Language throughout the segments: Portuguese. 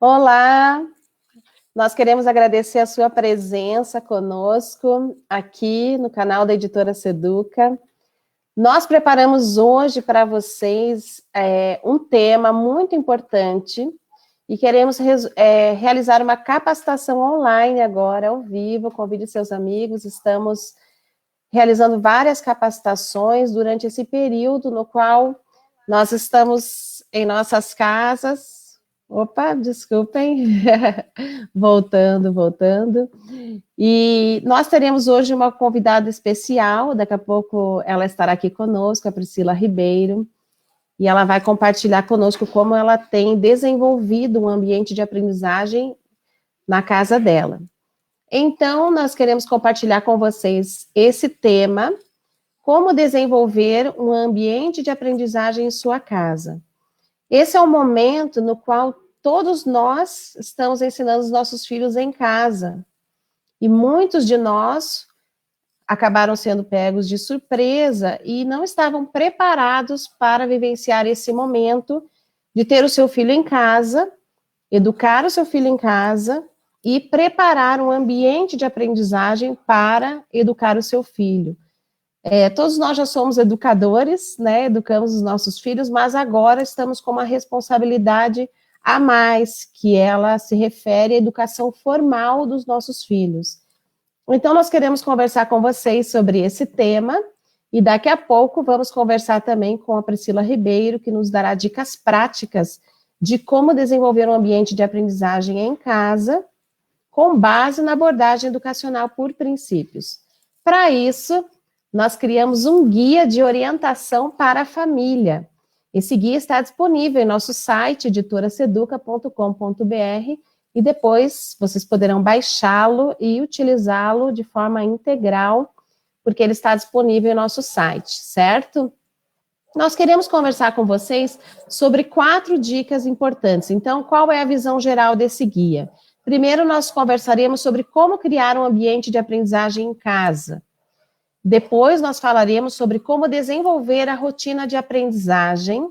Olá, nós queremos agradecer a sua presença conosco aqui no canal da Editora Seduca. Nós preparamos hoje para vocês um tema muito importante e queremos realizar uma capacitação online agora, ao vivo. Convide seus amigos, estamos realizando várias capacitações durante esse período no qual nós estamos em nossas casas. Opa, desculpem, voltando. E nós teremos hoje uma convidada especial, daqui a pouco ela estará aqui conosco, a Priscila Ribeiro, e ela vai compartilhar conosco como ela tem desenvolvido um ambiente de aprendizagem na casa dela. Então, nós queremos compartilhar com vocês esse tema, como desenvolver um ambiente de aprendizagem em sua casa. Esse é o momento no qual todos nós estamos ensinando os nossos filhos em casa. E muitos de nós acabaram sendo pegos de surpresa e não estavam preparados para vivenciar esse momento de ter o seu filho em casa, educar o seu filho em casa e preparar um ambiente de aprendizagem para educar o seu filho. Todos nós já somos educadores, né? Educamos os nossos filhos, mas agora estamos com uma responsabilidade a mais, que ela se refere à educação formal dos nossos filhos. Então, nós queremos conversar com vocês sobre esse tema, e daqui a pouco vamos conversar também com a Priscila Ribeiro, que nos dará dicas práticas de como desenvolver um ambiente de aprendizagem em casa, com base na abordagem educacional por princípios. Para isso, nós criamos um guia de orientação para a família. Esse guia está disponível em nosso site, editoraseduca.com.br, e depois vocês poderão baixá-lo e utilizá-lo de forma integral, porque ele está disponível em nosso site, certo? Nós queremos conversar com vocês sobre 4 dicas importantes. Então, qual é a visão geral desse guia? Primeiro, nós conversaremos sobre como criar um ambiente de aprendizagem em casa. Depois, nós falaremos sobre como desenvolver a rotina de aprendizagem.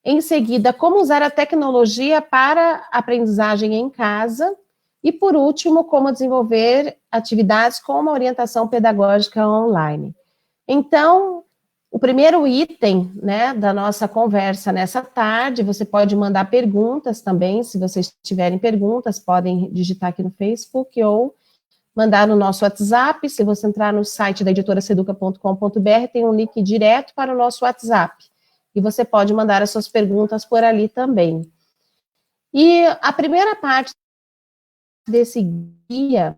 Em seguida, como usar a tecnologia para aprendizagem em casa. E, por último, como desenvolver atividades com uma orientação pedagógica online. Então, o primeiro item, né, da nossa conversa nessa tarde, você pode mandar perguntas também, se vocês tiverem perguntas, podem digitar aqui no Facebook ou mandar no nosso WhatsApp. Se você entrar no site da editoraseduca.com.br, tem um link direto para o nosso WhatsApp. E você pode mandar as suas perguntas por ali também. E a primeira parte desse guia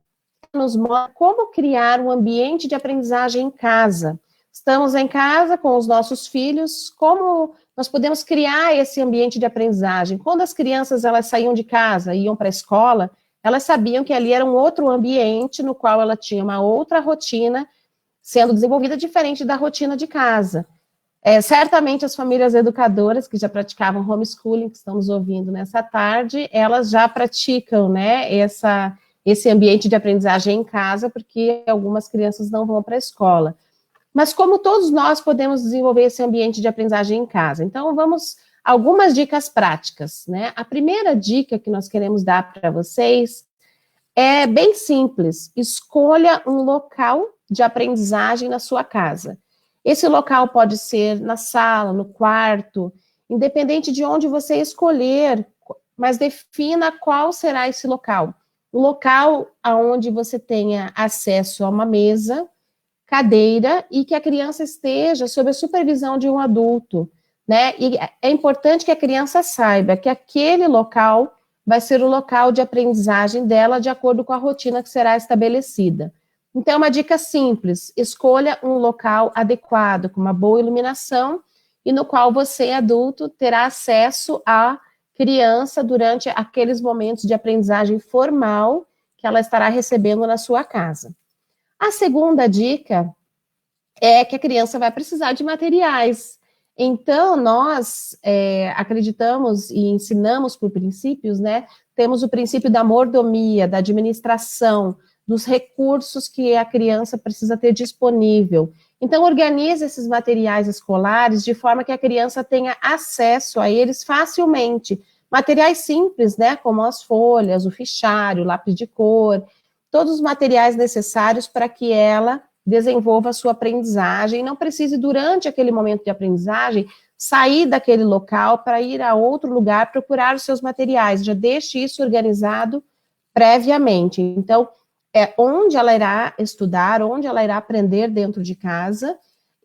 nos mostra como criar um ambiente de aprendizagem em casa. Estamos em casa com os nossos filhos, como nós podemos criar esse ambiente de aprendizagem? Quando as crianças elas saíam de casa, iam para a escola, elas sabiam que ali era um outro ambiente no qual ela tinha uma outra rotina sendo desenvolvida diferente da rotina de casa. Certamente as famílias educadoras que já praticavam homeschooling, que estamos ouvindo nessa tarde, elas já praticam, né, esse ambiente de aprendizagem em casa, porque algumas crianças não vão para a escola. Mas como todos nós podemos desenvolver esse ambiente de aprendizagem em casa? Então, vamos algumas dicas práticas, né? A primeira dica que nós queremos dar para vocês é bem simples. Escolha um local de aprendizagem na sua casa. Esse local pode ser na sala, no quarto, independente de onde você escolher, mas defina qual será esse local. Um local onde você tenha acesso a uma mesa, cadeira e que a criança esteja sob a supervisão de um adulto, né? E é importante que a criança saiba que aquele local vai ser o local de aprendizagem dela de acordo com a rotina que será estabelecida. Então, uma dica simples: escolha um local adequado, com uma boa iluminação, e no qual você, adulto, terá acesso à criança durante aqueles momentos de aprendizagem formal que ela estará recebendo na sua casa. A segunda dica é que a criança vai precisar de materiais. Então, nós acreditamos e ensinamos por princípios, né? Temos o princípio da mordomia, da administração, dos recursos que a criança precisa ter disponível. Então, organize esses materiais escolares de forma que a criança tenha acesso a eles facilmente, Materiais simples, né, como as folhas, o fichário, o lápis de cor, todos os materiais necessários para que ela desenvolva a sua aprendizagem, e não precise, durante aquele momento de aprendizagem, sair daquele local para ir a outro lugar procurar os seus materiais, já deixe isso organizado previamente. Então, é onde ela irá estudar, onde ela irá aprender dentro de casa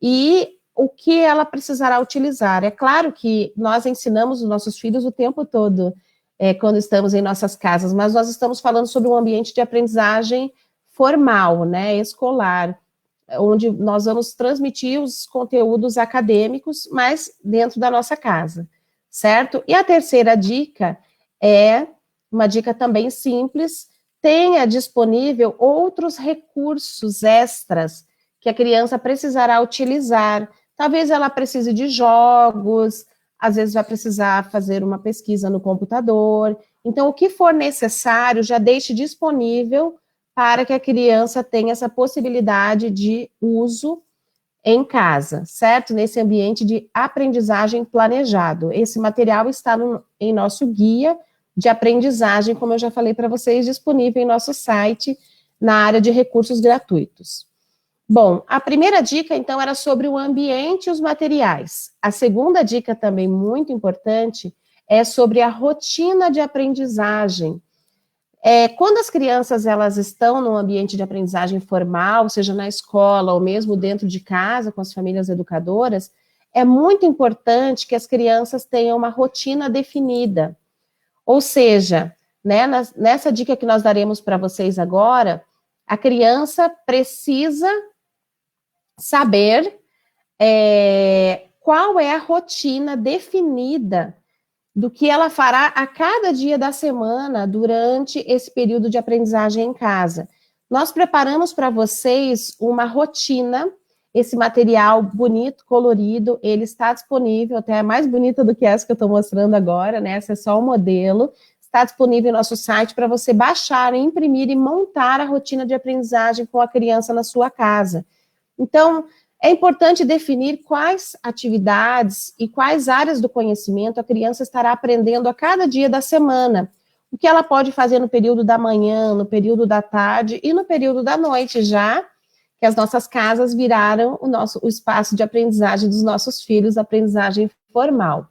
e o que ela precisará utilizar. É claro que nós ensinamos os nossos filhos o tempo todo, quando estamos em nossas casas, mas nós estamos falando sobre um ambiente de aprendizagem formal, né, escolar, onde nós vamos transmitir os conteúdos acadêmicos, mas dentro da nossa casa, certo? E a terceira dica é uma dica também simples: tenha disponível outros recursos extras que a criança precisará utilizar. Talvez ela precise de jogos, às vezes vai precisar fazer uma pesquisa no computador. Então, o que for necessário, já deixe disponível para que a criança tenha essa possibilidade de uso em casa, certo? Nesse ambiente de aprendizagem planejado. Esse material está em nosso guia de aprendizagem, como eu já falei para vocês, disponível em nosso site, na área de recursos gratuitos. Bom, a primeira dica, então, era sobre o ambiente e os materiais. A segunda dica, também muito importante, é sobre a rotina de aprendizagem. Quando as crianças elas estão num ambiente de aprendizagem formal, seja na escola ou mesmo dentro de casa, com as famílias educadoras, é muito importante que as crianças tenham uma rotina definida. Ou seja, né, nessa dica que nós daremos para vocês agora, a criança precisa saber qual é a rotina definida do que ela fará a cada dia da semana durante esse período de aprendizagem em casa. Nós preparamos para vocês uma rotina, esse material bonito, colorido, ele está disponível, até mais bonita do que essa que eu estou mostrando agora, né? Essa é só o modelo, está disponível no nosso site para você baixar, imprimir e montar a rotina de aprendizagem com a criança na sua casa. Então, é importante definir quais atividades e quais áreas do conhecimento a criança estará aprendendo a cada dia da semana. O que ela pode fazer no período da manhã, no período da tarde e no período da noite, já que as nossas casas viraram o espaço de aprendizagem dos nossos filhos, aprendizagem formal.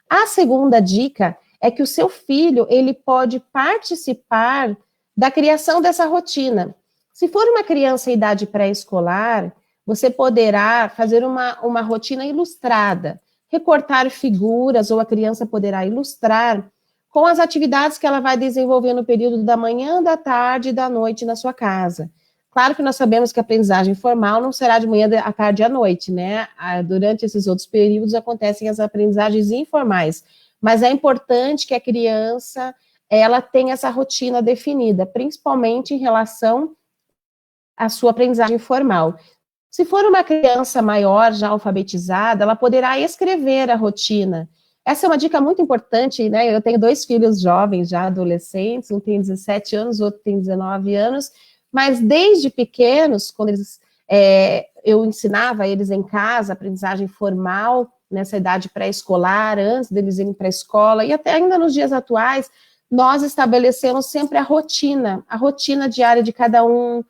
A segunda dica é que o seu filho, ele pode participar da criação dessa rotina. Se for uma criança em idade pré-escolar, você poderá fazer uma rotina ilustrada, recortar figuras, ou a criança poderá ilustrar com as atividades que ela vai desenvolver no período da manhã, da tarde e da noite na sua casa. Claro que nós sabemos que a aprendizagem formal não será de manhã, à tarde e à noite, né? Durante esses outros períodos acontecem as aprendizagens informais, mas é importante que a criança ela tenha essa rotina definida, principalmente em relação à sua aprendizagem formal. Se for uma criança maior, já alfabetizada, ela poderá escrever a rotina. Essa é uma dica muito importante, né? Eu tenho 2 filhos jovens, já adolescentes, um tem 17 anos, o outro tem 19 anos, mas desde pequenos, quando eu ensinava eles em casa, aprendizagem formal, nessa idade pré-escolar, antes deles irem para a escola, e até ainda nos dias atuais, nós estabelecemos sempre a rotina diária de cada um.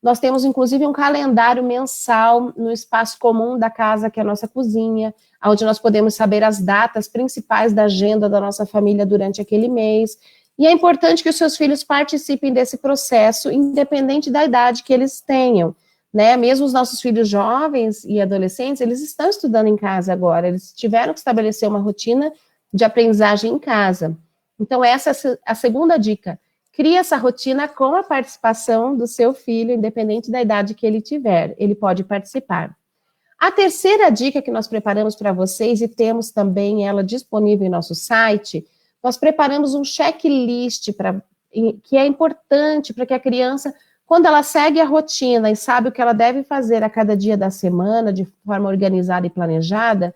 Nós temos, inclusive, um calendário mensal no espaço comum da casa, que é a nossa cozinha, onde nós podemos saber as datas principais da agenda da nossa família durante aquele mês. E é importante que os seus filhos participem desse processo, independente da idade que eles tenham, né? Mesmo os nossos filhos jovens e adolescentes, eles estão estudando em casa agora, eles tiveram que estabelecer uma rotina de aprendizagem em casa. Então, essa é a segunda dica. Crie essa rotina com a participação do seu filho, independente da idade que ele tiver, ele pode participar. A terceira dica que nós preparamos para vocês, e temos também ela disponível em nosso site, nós preparamos um checklist que é importante para que a criança, quando ela segue a rotina e sabe o que ela deve fazer a cada dia da semana, de forma organizada e planejada,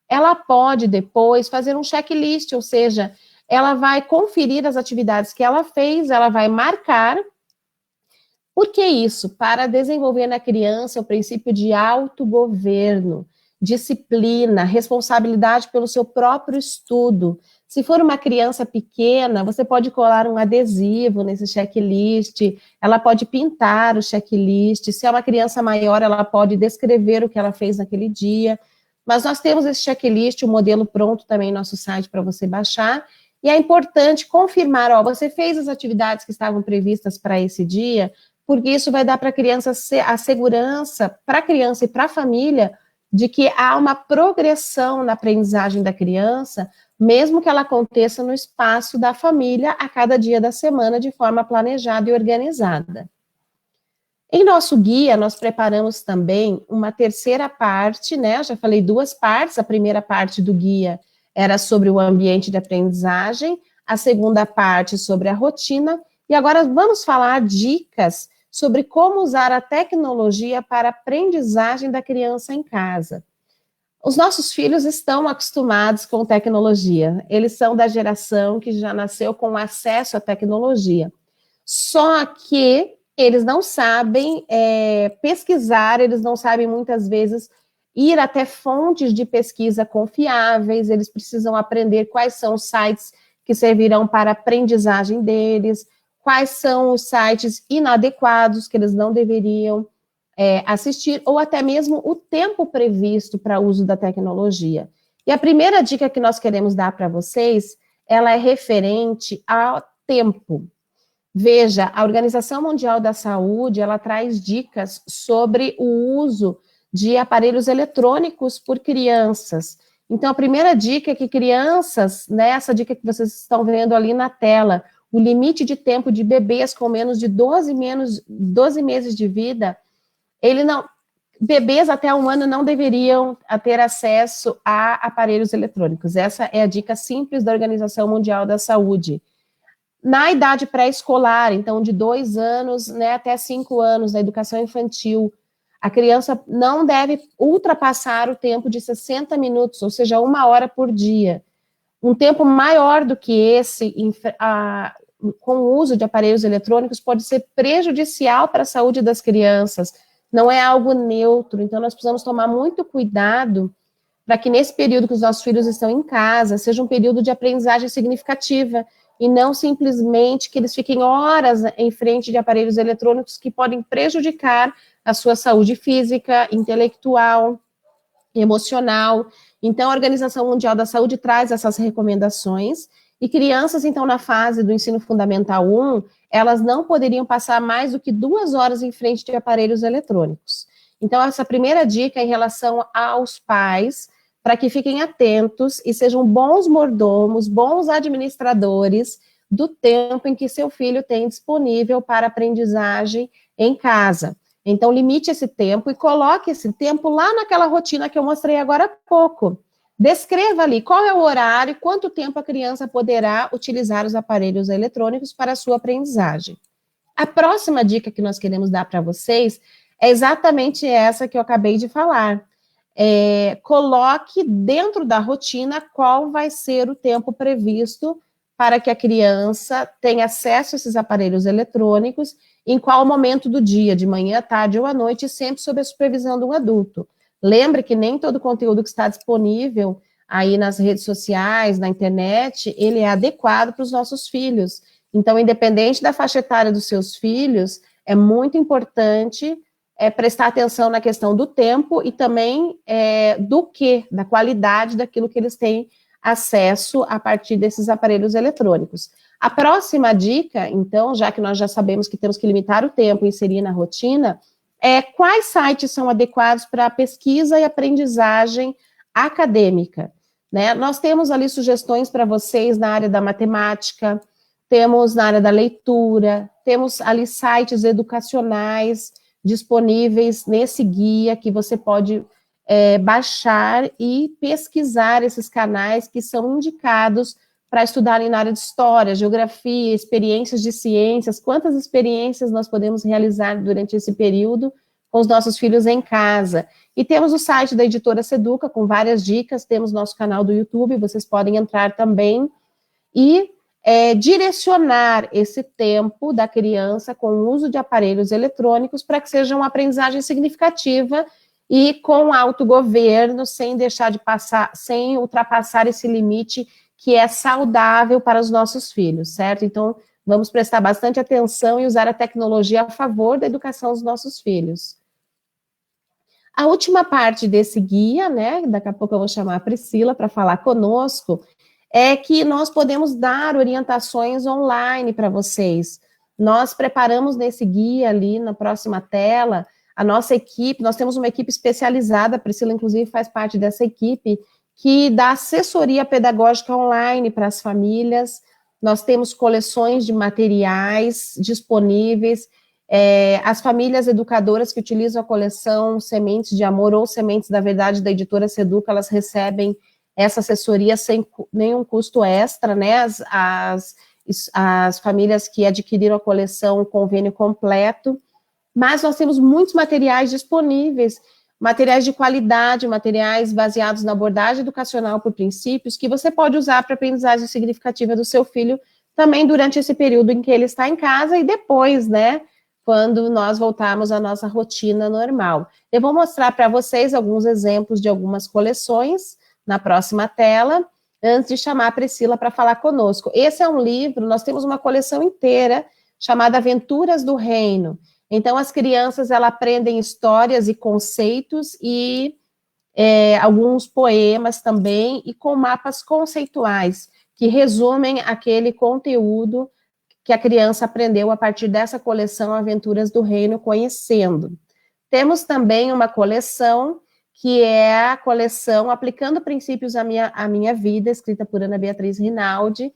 ela pode depois fazer um checklist, ou seja, ela vai conferir as atividades que ela fez, ela vai marcar. Por que isso? Para desenvolver na criança o princípio de autogoverno, disciplina, responsabilidade pelo seu próprio estudo, Se for uma criança pequena, você pode colar um adesivo nesse checklist, ela pode pintar o checklist. Se é uma criança maior, ela pode descrever o que ela fez naquele dia. Mas nós temos esse checklist, o modelo pronto também no nosso site para você baixar. E é importante confirmar, ó, você fez as atividades que estavam previstas para esse dia, porque isso vai dar para a criança a segurança, para a criança e para a família, de que há uma progressão na aprendizagem da criança, mesmo que ela aconteça no espaço da família a cada dia da semana, de forma planejada e organizada. Em nosso guia, nós preparamos também uma terceira parte, né? Eu já falei 2 partes. A primeira parte do guia era sobre o ambiente de aprendizagem, a segunda parte sobre a rotina, e agora vamos falar dicas sobre como usar a tecnologia para a aprendizagem da criança em casa. Os nossos filhos estão acostumados com tecnologia, eles são da geração que já nasceu com acesso à tecnologia, só que eles não sabem pesquisar, eles não sabem muitas vezes ir até fontes de pesquisa confiáveis, eles precisam aprender quais são os sites que servirão para a aprendizagem deles, quais são os sites inadequados que eles não deveriam assistir, ou até mesmo o tempo previsto para uso da tecnologia. E a primeira dica que nós queremos dar para vocês, ela é referente ao tempo. Veja, a Organização Mundial da Saúde, ela traz dicas sobre o uso de aparelhos eletrônicos por crianças. Então, a primeira dica é que crianças, né, essa dica que vocês estão vendo ali na tela, o limite de tempo de bebês com menos de 12 meses de vida, bebês até 1 ano não deveriam ter acesso a aparelhos eletrônicos. Essa é a dica simples da Organização Mundial da Saúde. Na idade pré-escolar, então de 2 anos, né, até 5 anos, na educação infantil, a criança não deve ultrapassar o tempo de 60 minutos, ou seja, 1 hora por dia. Um tempo maior do que esse, com o uso de aparelhos eletrônicos, pode ser prejudicial para a saúde das crianças, não é algo neutro, então nós precisamos tomar muito cuidado para que nesse período que os nossos filhos estão em casa, seja um período de aprendizagem significativa, e não simplesmente que eles fiquem horas em frente de aparelhos eletrônicos que podem prejudicar a sua saúde física, intelectual, emocional. Então, a Organização Mundial da Saúde traz essas recomendações, e crianças, então, na fase do ensino fundamental 1, elas não poderiam passar mais do que 2 horas em frente de aparelhos eletrônicos. Então, essa primeira dica é em relação aos pais, para que fiquem atentos e sejam bons mordomos, bons administradores do tempo em que seu filho tem disponível para aprendizagem em casa. Então, limite esse tempo e coloque esse tempo lá naquela rotina que eu mostrei agora há pouco. Descreva ali qual é o horário e quanto tempo a criança poderá utilizar os aparelhos eletrônicos para a sua aprendizagem. A próxima dica que nós queremos dar para vocês é exatamente essa que eu acabei de falar. Coloque dentro da rotina qual vai ser o tempo previsto para que a criança tenha acesso a esses aparelhos eletrônicos, em qual momento do dia, de manhã, tarde ou à noite, sempre sob a supervisão de um adulto. Lembre que nem todo conteúdo que está disponível aí nas redes sociais, na internet, ele é adequado para os nossos filhos. Então, independente da faixa etária dos seus filhos, é muito importante prestar atenção na questão do tempo e também da qualidade daquilo que eles têm acesso a partir desses aparelhos eletrônicos. A próxima dica, então, já que nós já sabemos que temos que limitar o tempo e inserir na rotina, quais sites são adequados para a pesquisa e aprendizagem acadêmica, né? Nós temos ali sugestões para vocês na área da matemática, temos na área da leitura, temos ali sites educacionais disponíveis nesse guia que você pode baixar e pesquisar esses canais que são indicados para estudarem na área de história, geografia, experiências de ciências, quantas experiências nós podemos realizar durante esse período com os nossos filhos em casa. E temos o site da editora Seduca com várias dicas, temos nosso canal do YouTube, vocês podem entrar também e direcionar esse tempo da criança com o uso de aparelhos eletrônicos para que seja uma aprendizagem significativa e com autogoverno, sem deixar de passar, sem ultrapassar esse limite que é saudável para os nossos filhos, certo? Então, vamos prestar bastante atenção e usar a tecnologia a favor da educação dos nossos filhos. A última parte desse guia, né, daqui a pouco eu vou chamar a Priscila para falar conosco, é que nós podemos dar orientações online para vocês. Nós preparamos nesse guia ali, na próxima tela, a nossa equipe, nós temos uma equipe especializada, a Priscila, inclusive, faz parte dessa equipe, que dá assessoria pedagógica online para as famílias. Nós temos coleções de materiais disponíveis. As famílias educadoras que utilizam a coleção Sementes de Amor ou Sementes da Verdade da editora Seduca, elas recebem essa assessoria sem nenhum custo extra, né? As famílias que adquiriram a coleção, o convênio completo. Mas nós temos muitos materiais disponíveis, materiais de qualidade, materiais baseados na abordagem educacional por princípios, que você pode usar para a aprendizagem significativa do seu filho, também durante esse período em que ele está em casa e depois, né, quando nós voltarmos à nossa rotina normal. Eu vou mostrar para vocês alguns exemplos de algumas coleções na próxima tela, antes de chamar a Priscila para falar conosco. Esse é um livro, nós temos uma coleção inteira chamada Aventuras do Reino. Então, as crianças, elas aprendem histórias e conceitos e alguns poemas também, e com mapas conceituais, que resumem aquele conteúdo que a criança aprendeu a partir dessa coleção Aventuras do Reino, conhecendo. Temos também uma coleção, que é a coleção Aplicando Princípios à Minha Vida, escrita por Ana Beatriz Rinaldi.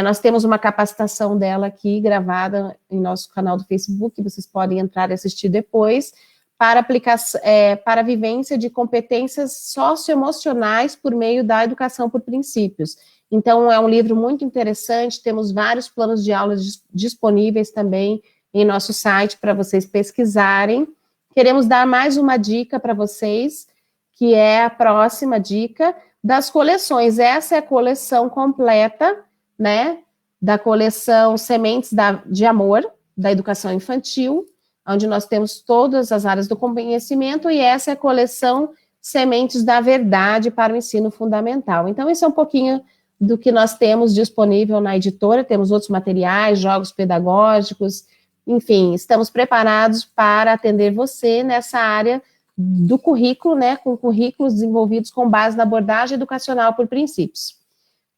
Nós temos uma capacitação dela aqui, gravada em nosso canal do Facebook, vocês podem entrar e assistir depois, para a vivência de competências socioemocionais por meio da educação por princípios. Então, é um livro muito interessante, temos vários planos de aulas disponíveis também em nosso site para vocês pesquisarem. Queremos dar mais uma dica para vocês, que é a próxima dica das coleções. Essa é a coleção completa, né, da coleção Sementes de Amor, da educação infantil, onde nós temos todas as áreas do conhecimento, e essa é a coleção Sementes da Verdade para o Ensino Fundamental. Então, isso é um pouquinho do que nós temos disponível na editora, temos outros materiais, jogos pedagógicos, enfim, estamos preparados para atender você nessa área do currículo, né, com currículos desenvolvidos com base na abordagem educacional por princípios.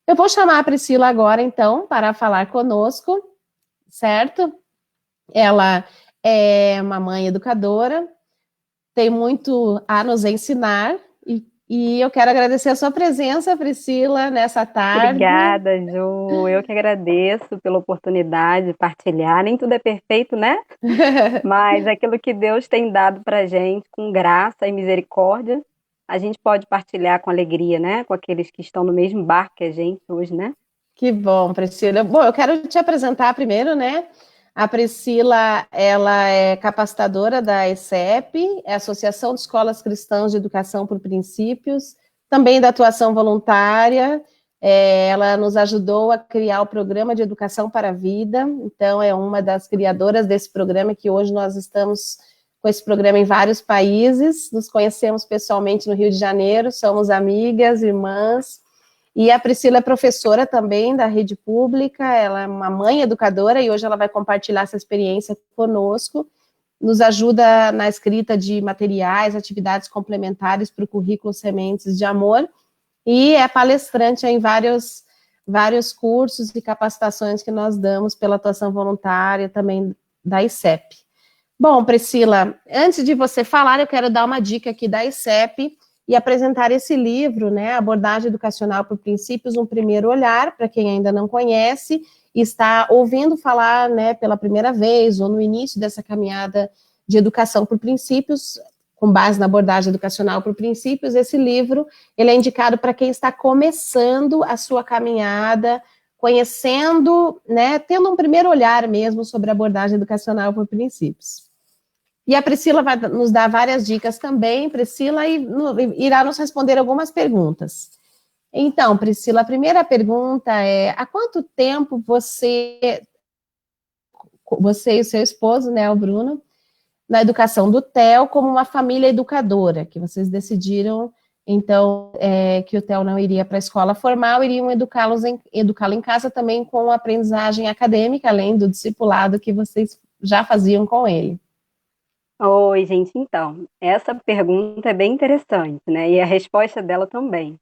Eu vou chamar a Priscila agora, então, para falar conosco, certo? Ela é uma mãe educadora, tem muito a nos ensinar, e eu quero agradecer a sua presença, Priscila, nessa tarde. Obrigada, Ju. Eu que agradeço pela oportunidade de partilhar. Nem tudo é perfeito, né? Mas aquilo que Deus tem dado para a gente, com graça e misericórdia, a gente pode partilhar com alegria, né? Com aqueles que estão no mesmo barco que a gente hoje, né? Que bom, Priscila. Bom, eu quero te apresentar primeiro, né? A Priscila, ela é capacitadora da ESEP, é a Associação de Escolas Cristãs de Educação por Princípios, também da atuação voluntária. Ela nos ajudou a criar o Programa de Educação para a Vida, então é uma das criadoras desse programa, que hoje nós estamos com esse programa em vários países, nos conhecemos pessoalmente no Rio de Janeiro, somos amigas, irmãs. E a Priscila é professora também da rede pública, ela é uma mãe educadora e hoje ela vai compartilhar essa experiência conosco, nos ajuda na escrita de materiais, atividades complementares para o currículo Sementes de Amor, e é palestrante em vários cursos e capacitações que nós damos pela atuação voluntária também da ICEP. Bom, Priscila, antes de você falar, eu quero dar uma dica aqui da ICEP, e apresentar esse livro, né, Abordagem Educacional por Princípios, um primeiro olhar, para quem ainda não conhece, e está ouvindo falar, né, pela primeira vez, ou no início dessa caminhada de educação por princípios, com base na abordagem educacional por princípios. Esse livro, ele é indicado para quem está começando a sua caminhada, conhecendo, né, tendo um primeiro olhar mesmo sobre a abordagem educacional por princípios. E a Priscila vai nos dar várias dicas também, Priscila, e irá nos responder algumas perguntas. Então, Priscila, a primeira pergunta é: há quanto tempo você e o seu esposo, né, o Bruno, na educação do TEL, como uma família educadora, que vocês decidiram Então, que o Theo não iria para a escola formal, iriam educá-lo em casa também com a aprendizagem acadêmica, além do discipulado que vocês já faziam com ele. Oi, gente, então, essa pergunta é bem interessante, né? E a resposta dela também.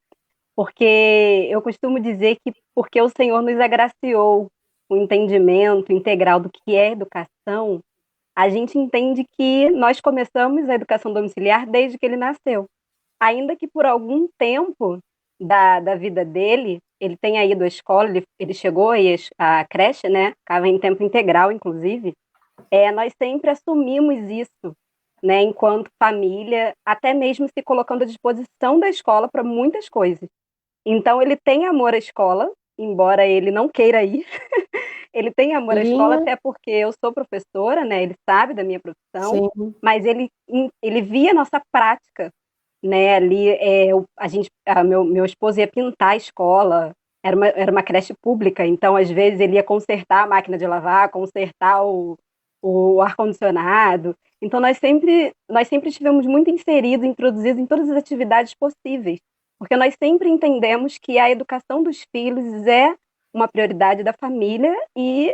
Porque eu costumo dizer que porque o Senhor nos agraciou o entendimento integral do que é educação, a gente entende que nós começamos a educação domiciliar desde que ele nasceu. Ainda que por algum tempo da vida dele, ele tenha ido à escola, ele chegou aí à creche, né? Estava em tempo integral, inclusive. Nós sempre assumimos isso, né? Enquanto família, até mesmo se colocando à disposição da escola para muitas coisas. Então, ele tem amor à escola, embora ele não queira ir. Ele tem amor à escola, até porque eu sou professora, né? Ele sabe da minha profissão, Sim. mas ele via a nossa prática, né? Ali, meu esposo ia pintar a escola, era uma creche pública, então, às vezes, ele ia consertar a máquina de lavar, consertar o ar-condicionado. Então, nós sempre estivemos muito inseridos, introduzidos em todas as atividades possíveis, porque nós sempre entendemos que a educação dos filhos é uma prioridade da família e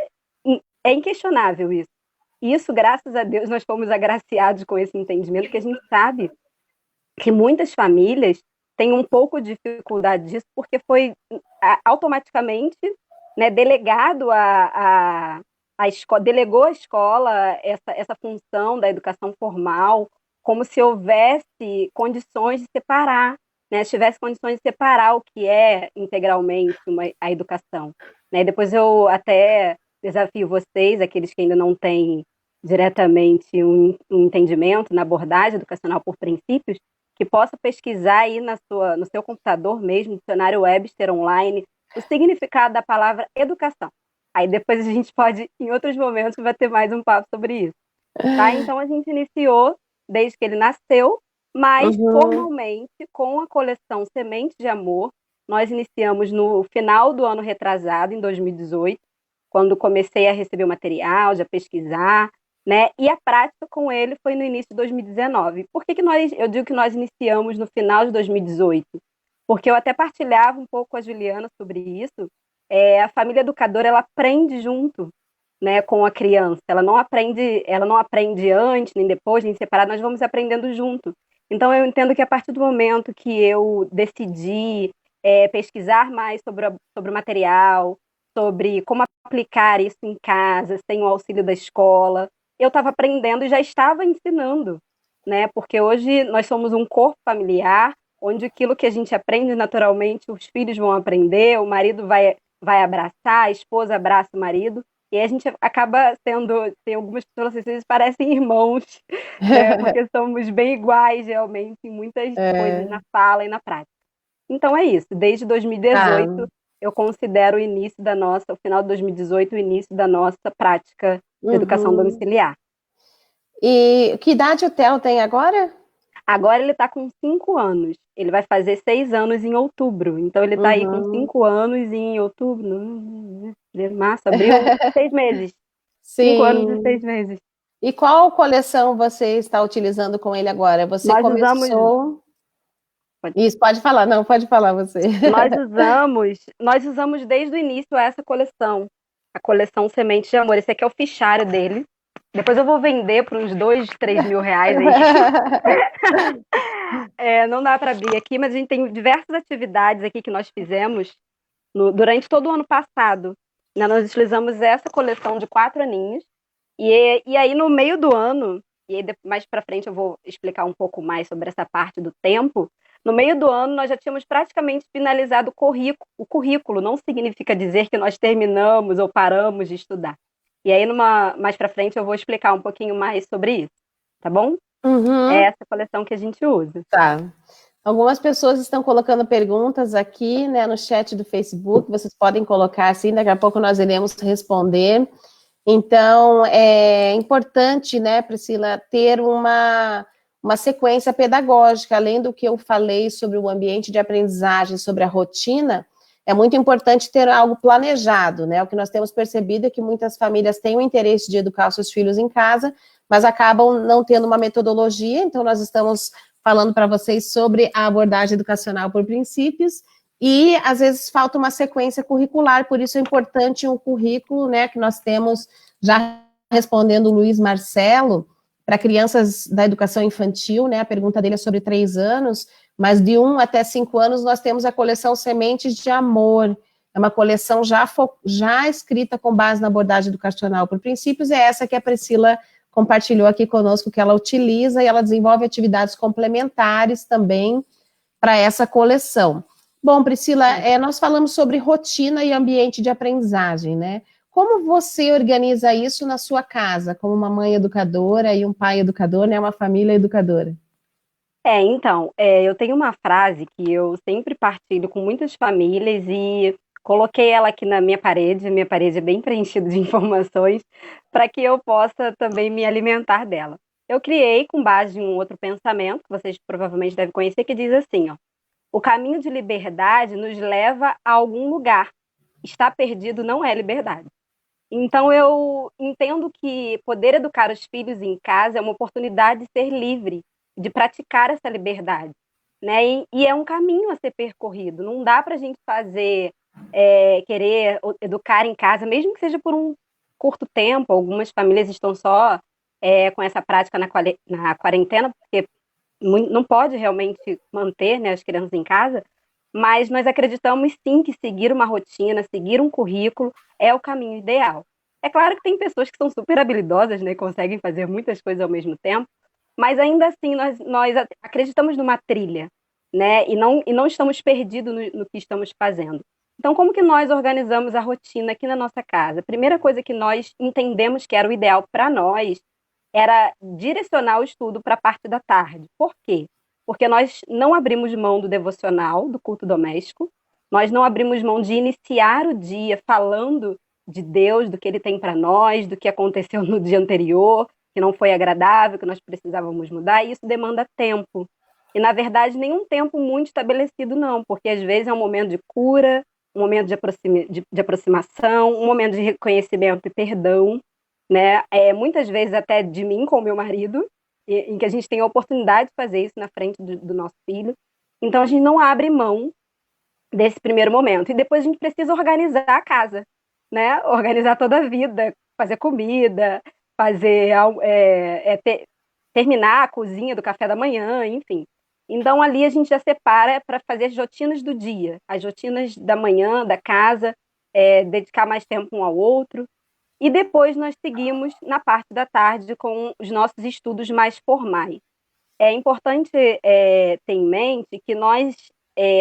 é inquestionável isso. E isso, graças a Deus, nós fomos agraciados com esse entendimento, que a gente sabe que muitas famílias têm um pouco de dificuldade disso, porque foi automaticamente, né, delegado a escola, delegou à escola essa função da educação formal, como se houvesse condições de separar, né, se tivesse condições de separar o que é integralmente a educação. Né? Depois eu até desafio vocês, aqueles que ainda não têm diretamente um entendimento na abordagem educacional por princípios, que possa pesquisar aí no seu computador mesmo, dicionário Webster online, o significado da palavra educação. Aí depois a gente pode, em outros momentos, bater mais um papo sobre isso. Tá? Então a gente iniciou desde que ele nasceu, mas formalmente com a coleção Semente de Amor, nós iniciamos no final do ano retrasado, em 2018, quando comecei a receber o material, já pesquisar, né? E a prática com ele foi no início de 2019. Por que eu digo que nós iniciamos no final de 2018? Porque eu até partilhava um pouco com a Juliana sobre isso. A família educadora, ela aprende junto, né, com a criança. Ela não aprende antes, nem depois, nem separado, nós vamos aprendendo junto. Então, eu entendo que a partir do momento que eu decidi pesquisar mais sobre o material, sobre como aplicar isso em casa, sem o auxílio da escola, eu estava aprendendo e já estava ensinando, né? Porque hoje nós somos um corpo familiar, onde aquilo que a gente aprende naturalmente, os filhos vão aprender, o marido vai abraçar, a esposa abraça o marido, e aí a gente acaba tem algumas pessoas que vocês parecem irmãos, né? Porque somos bem iguais, realmente, em muitas coisas na fala e na prática. Então é isso, desde 2018, eu considero o final de 2018, o início da nossa prática de educação domiciliar. E que idade o Theo tem agora? Agora ele está com 5 anos. Ele vai fazer 6 anos em outubro. Então ele está aí com 5 anos e em outubro, março, abril, 6 meses. Sim. 5 anos e 6 meses. E qual coleção você está utilizando com ele agora? Você começou... Isso, pode falar. Não, pode falar você. Nós usamos desde o início essa coleção. A coleção Semente de Amor. Esse aqui é o fichário dele. Depois eu vou vender por uns 2, 3 mil reais aí. Não dá para abrir aqui, mas a gente tem diversas atividades aqui que nós fizemos durante todo o ano passado. Nós utilizamos essa coleção de 4 aninhos. E aí, no meio do ano, e aí mais para frente eu vou explicar um pouco mais sobre essa parte do tempo, no meio do ano nós já tínhamos praticamente finalizado o currículo. Não significa dizer que nós terminamos ou paramos de estudar. E aí, mais para frente, eu vou explicar um pouquinho mais sobre isso, tá bom? É essa coleção que a gente usa. Tá. Algumas pessoas estão colocando perguntas aqui, né, no chat do Facebook, vocês podem colocar assim, daqui a pouco nós iremos responder. Então, é importante, né, Priscila, ter uma sequência pedagógica, além do que eu falei sobre o ambiente de aprendizagem, sobre a rotina. É muito importante ter algo planejado, né? O que nós temos percebido é que muitas famílias têm o interesse de educar os seus filhos em casa, mas acabam não tendo uma metodologia, então nós estamos falando para vocês sobre a abordagem educacional por princípios, e às vezes falta uma sequência curricular, por isso é importante um currículo, né, que nós temos, já respondendo o Luiz Marcelo, para crianças da educação infantil, né, a pergunta dele é sobre 3 anos, mas de 1 até 5 anos nós temos a coleção Sementes de Amor, é uma coleção já escrita com base na abordagem educacional por princípios, é essa que a Priscila compartilhou aqui conosco, que ela utiliza, e ela desenvolve atividades complementares também para essa coleção. Bom, Priscila, nós falamos sobre rotina e ambiente de aprendizagem, né? Como você organiza isso na sua casa, como uma mãe educadora e um pai educador, né? Uma família educadora? Então, eu tenho uma frase que eu sempre partilho com muitas famílias e coloquei ela aqui na minha parede é bem preenchida de informações, para que eu possa também me alimentar dela. Eu criei com base em um outro pensamento, que vocês provavelmente devem conhecer, que diz assim, ó: o caminho de liberdade nos leva a algum lugar. Estar perdido não é liberdade. Então, eu entendo que poder educar os filhos em casa é uma oportunidade de ser livre, de praticar essa liberdade, né? E é um caminho a ser percorrido. Não dá para a gente querer educar em casa, mesmo que seja por um curto tempo. Algumas famílias estão só com essa prática na quarentena, porque não pode realmente manter, né, as crianças em casa, mas nós acreditamos sim que seguir uma rotina, seguir um currículo é o caminho ideal. É claro que tem pessoas que são super habilidosas, né, conseguem fazer muitas coisas ao mesmo tempo, mas ainda assim nós acreditamos numa trilha, né, e não estamos perdidos no que estamos fazendo. Então, como que nós organizamos a rotina aqui na nossa casa? A primeira coisa que nós entendemos que era o ideal para nós era direcionar o estudo para a parte da tarde. Por quê? Porque nós não abrimos mão do devocional, do culto doméstico, nós não abrimos mão de iniciar o dia falando de Deus, do que Ele tem para nós, do que aconteceu no dia anterior, que não foi agradável, que nós precisávamos mudar, e isso demanda tempo. E, na verdade, nenhum tempo muito estabelecido, não, porque às vezes é um momento de cura, um momento de aproximação, um momento de reconhecimento e perdão, né? Muitas vezes até de mim com o meu marido, em que a gente tem a oportunidade de fazer isso na frente do nosso filho. Então, a gente não abre mão desse primeiro momento. E depois a gente precisa organizar a casa, né? Organizar toda a vida, fazer comida, terminar a cozinha do café da manhã, enfim. Então, ali a gente já separa para fazer as rotinas do dia, as rotinas da manhã, da casa, dedicar mais tempo um ao outro. E depois nós seguimos na parte da tarde com os nossos estudos mais formais. É importante ter em mente que nós,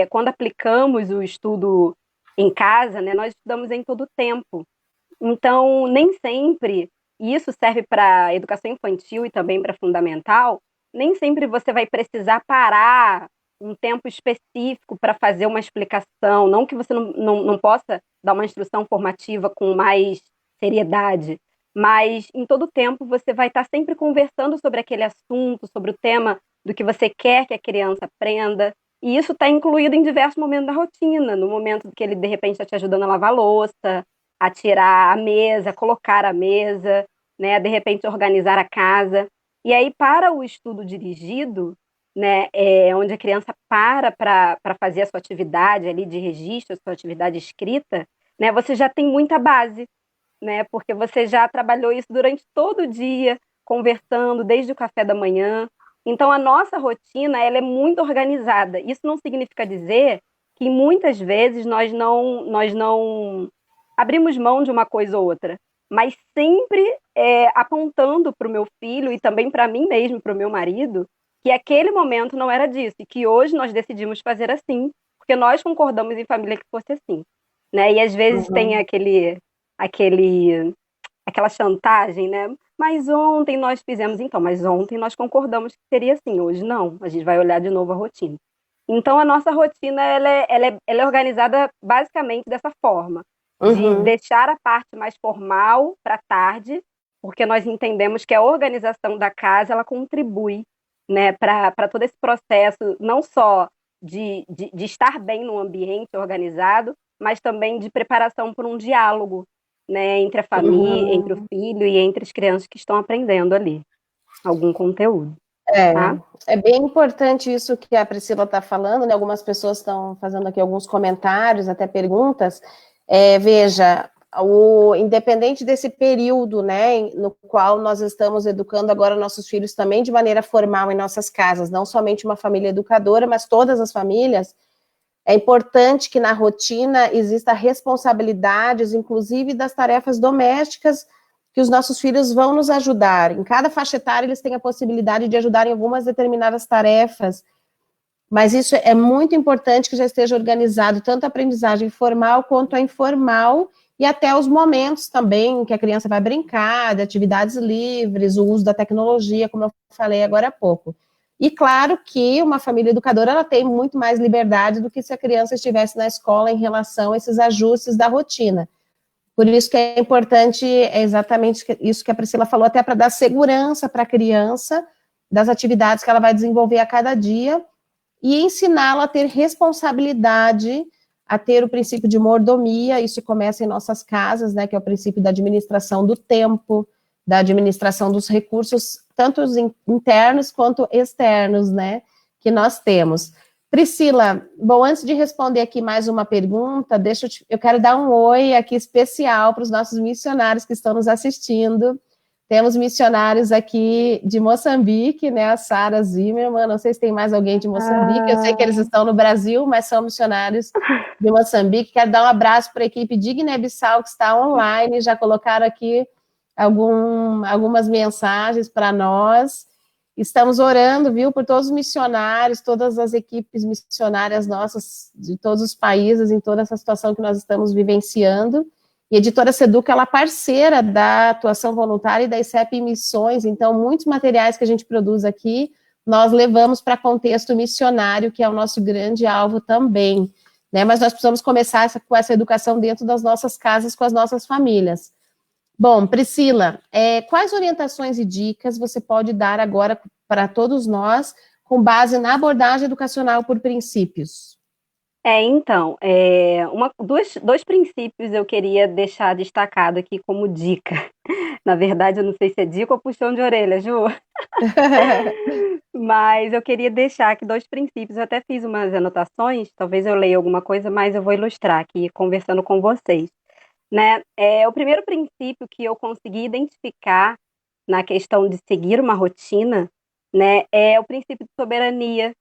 quando aplicamos o estudo em casa, né, nós estudamos em todo o tempo. Então, nem sempre, e isso serve para educação infantil e também para fundamental, nem sempre você vai precisar parar um tempo específico para fazer uma explicação. Não que você não possa dar uma instrução formativa com mais seriedade, mas em todo tempo você vai estar sempre conversando sobre aquele assunto, sobre o tema do que você quer que a criança aprenda, e isso está incluído em diversos momentos da rotina, no momento que ele, de repente, está te ajudando a lavar a louça, a tirar a mesa, colocar a mesa, né, de repente organizar a casa. E aí, para o estudo dirigido, né, onde a criança para fazer a sua atividade ali de registro, a sua atividade escrita, né, você já tem muita base, né, porque você já trabalhou isso durante todo o dia, conversando desde o café da manhã. Então, a nossa rotina ela é muito organizada. Isso não significa dizer que muitas vezes nós não abrimos mão de uma coisa ou outra, mas sempre apontando para o meu filho e também para mim mesmo, para o meu marido, que aquele momento não era disso, e que hoje nós decidimos fazer assim, porque nós concordamos em família que fosse assim, né? E às vezes tem aquela chantagem, né? Mas ontem nós fizemos, então, mas ontem nós concordamos que seria assim, hoje não, a gente vai olhar de novo a rotina. Então, a nossa rotina, ela é organizada basicamente dessa forma, de deixar a parte mais formal para tarde, porque nós entendemos que a organização da casa, ela contribui, né, para todo esse processo, não só de estar bem no ambiente organizado, mas também de preparação para um diálogo, né, entre a família, entre o filho e entre as crianças que estão aprendendo ali algum conteúdo. É, tá? é bem importante isso que a Priscila está falando, né? Algumas pessoas estão fazendo aqui alguns comentários, até perguntas. Veja, independente desse período, né, no qual nós estamos educando agora nossos filhos também de maneira formal em nossas casas, não somente uma família educadora, mas todas as famílias, é importante que na rotina exista responsabilidades, inclusive das tarefas domésticas, que os nossos filhos vão nos ajudar. Em cada faixa etária, eles têm a possibilidade de ajudar em algumas determinadas tarefas, mas isso é muito importante que já esteja organizado, tanto a aprendizagem formal quanto a informal, e até os momentos também que a criança vai brincar, de atividades livres, o uso da tecnologia, como eu falei agora há pouco. E claro que uma família educadora ela tem muito mais liberdade do que se a criança estivesse na escola em relação a esses ajustes da rotina. Por isso que é importante, é exatamente isso que a Priscila falou, até para dar segurança para a criança das atividades que ela vai desenvolver a cada dia e ensiná-la a ter responsabilidade, a ter o princípio de mordomia, isso começa em nossas casas, né, que é o princípio da administração do tempo, da administração dos recursos, tanto os internos quanto externos, né, que nós temos. Priscila, bom, antes de responder aqui mais uma pergunta, eu quero dar um oi aqui especial para os nossos missionários que estão nos assistindo. Temos missionários aqui de Moçambique, né? A Sara Zimmermann, não sei se tem mais alguém de Moçambique, eu sei que eles estão no Brasil, mas são missionários de Moçambique. Quero dar um abraço para a equipe de Guiné-Bissau, que está online, já colocaram aqui algumas mensagens para nós. Estamos orando, viu, por todos os missionários, todas as equipes missionárias nossas, de todos os países, em toda essa situação que nós estamos vivenciando. E a Editora Seduca, ela é parceira da atuação voluntária e da ICEP Missões, então muitos materiais que a gente produz aqui, nós levamos para contexto missionário, que é o nosso grande alvo também, né? Mas nós precisamos começar com essa educação dentro das nossas casas, com as nossas famílias. Bom, Priscila, quais orientações e dicas você pode dar agora para todos nós, com base na abordagem educacional por princípios? Então, dois princípios eu queria deixar destacado aqui como dica. Na verdade, eu não sei se é dica ou puxão de orelha, Ju. Mas eu queria deixar aqui dois princípios. Eu até fiz umas anotações, talvez eu leia alguma coisa, mas eu vou ilustrar aqui conversando com vocês. Né? O primeiro princípio que eu consegui identificar na questão de seguir uma rotina, né, é o princípio de soberania.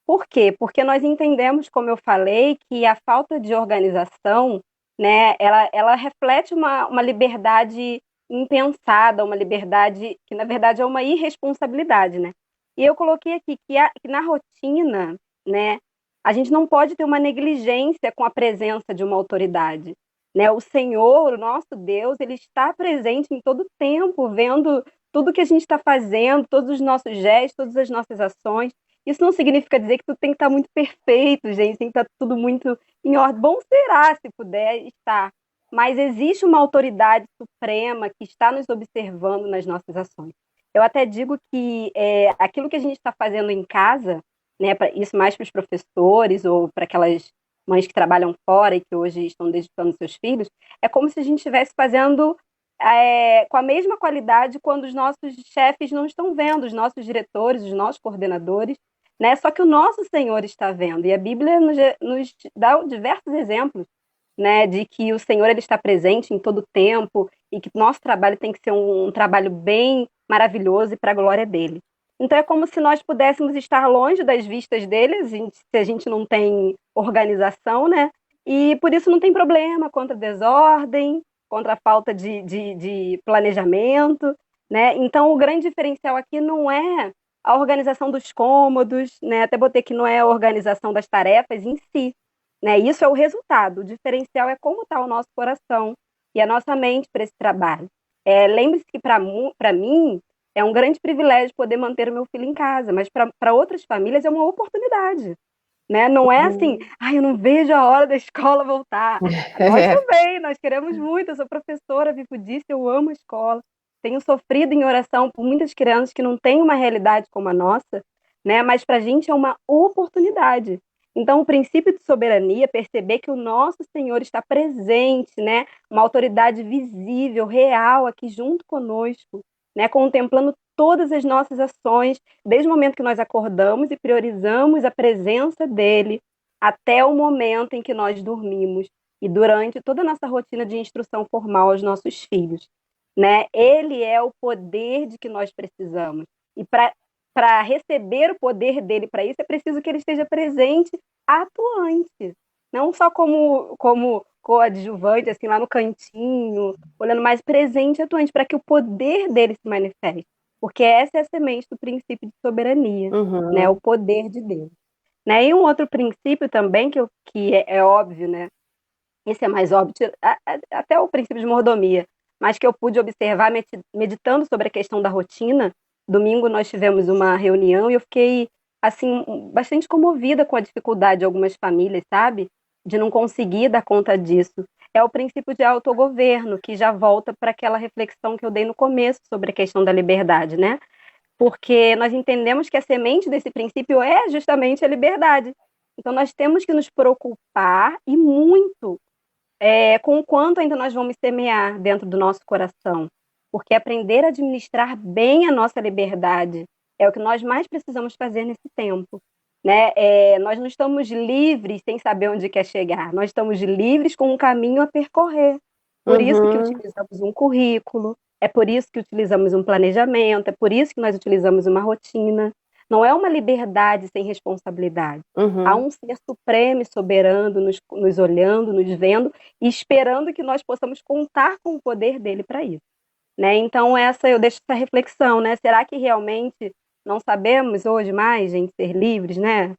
Por quê? Porque nós entendemos, como eu falei, que a falta de organização, né, ela reflete uma liberdade impensada, uma liberdade que, na verdade, é uma irresponsabilidade, né? E eu coloquei aqui que na rotina, né, a gente não pode ter uma negligência com a presença de uma autoridade, né? O Senhor, o nosso Deus, ele está presente em todo tempo, vendo tudo que a gente está fazendo, todos os nossos gestos, todas as nossas ações. Isso não significa dizer que tudo tem que estar muito perfeito, gente, tem que estar tudo muito em ordem. Bom será, se puder estar. Mas existe uma autoridade suprema que está nos observando nas nossas ações. Eu até digo que aquilo que a gente está fazendo em casa, né, isso mais para os professores ou para aquelas mães que trabalham fora e que hoje estão dedicando seus filhos, é como se a gente estivesse fazendo com a mesma qualidade quando os nossos chefes não estão vendo, os nossos diretores, os nossos coordenadores, né? Só que o nosso Senhor está vendo, e a Bíblia nos dá diversos exemplos, né, de que o Senhor ele está presente em todo tempo e que o nosso trabalho tem que ser um trabalho bem maravilhoso e para a glória dele. Então é como se nós pudéssemos estar longe das vistas dele, se a gente não tem organização, né? E por isso não tem problema contra a desordem, contra a falta de planejamento, né? Então o grande diferencial aqui não é a organização dos cômodos, né? Até botei que não é a organização das tarefas em si, né? Isso é o resultado. O diferencial é como está o nosso coração e a nossa mente para esse trabalho. Lembre-se que para mim é um grande privilégio poder manter o meu filho em casa, mas para outras famílias é uma oportunidade, né? Não é assim, eu não vejo a hora da escola voltar. Nós também, nós queremos muito. Eu sou professora, vivo disso, eu amo a escola. Tenho sofrido em oração por muitas crianças que não têm uma realidade como a nossa, né? Mas para a gente é uma oportunidade. Então, o princípio de soberania, perceber que o nosso Senhor está presente, né? Uma autoridade visível, real, aqui junto conosco, né? Contemplando todas as nossas ações, desde o momento que nós acordamos e priorizamos a presença dele, até o momento em que nós dormimos e durante toda a nossa rotina de instrução formal aos nossos filhos, né? Ele é o poder de que nós precisamos. E para receber o poder dele para isso, é preciso que ele esteja presente, atuante, não só como coadjuvante, assim, lá no cantinho, olhando mais presente e atuante, para que o poder dele se manifeste. Porque essa é a semente do princípio de soberania, né? O poder de Deus. Né? E um outro princípio também, que é óbvio, né? Esse é mais óbvio, até o princípio de mordomia, mas que eu pude observar meditando sobre a questão da rotina. Domingo nós tivemos uma reunião e eu fiquei, assim, bastante comovida com a dificuldade de algumas famílias, sabe? De não conseguir dar conta disso. É o princípio de autogoverno, que já volta para aquela reflexão que eu dei no começo sobre a questão da liberdade, né? Porque nós entendemos que a semente desse princípio é justamente a liberdade. Então, nós temos que nos preocupar, e muito, com o quanto ainda nós vamos semear dentro do nosso coração. Porque aprender a administrar bem a nossa liberdade é o que nós mais precisamos fazer nesse tempo. Né? Nós não estamos livres sem saber onde quer chegar. Nós estamos livres com um caminho a percorrer. Por isso que utilizamos um currículo, é por isso que utilizamos um planejamento, é por isso que nós utilizamos uma rotina. Não é uma liberdade sem responsabilidade. Há um ser supremo e soberano nos olhando, nos vendo e esperando que nós possamos contar com o poder dele para isso. Né? Então, eu deixo essa reflexão, né? Será que realmente não sabemos hoje mais, gente, ser livres, né?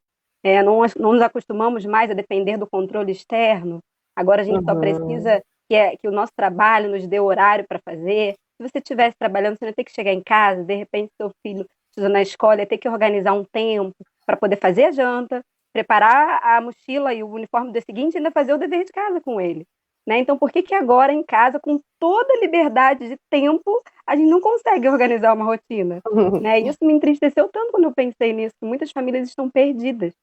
Não nos acostumamos mais a depender do controle externo. Agora a gente só precisa que o nosso trabalho nos dê horário para fazer. Se você estivesse trabalhando, você não ia ter que chegar em casa, de repente seu filho precisa na escola, ia ter que organizar um tempo para poder fazer a janta, preparar a mochila e o uniforme do dia seguinte e ainda fazer o dever de casa com ele. Né? Então, por que agora em casa, com toda a liberdade de tempo, a gente não consegue organizar uma rotina? Né? Isso me entristeceu tanto quando eu pensei nisso, que muitas famílias estão perdidas.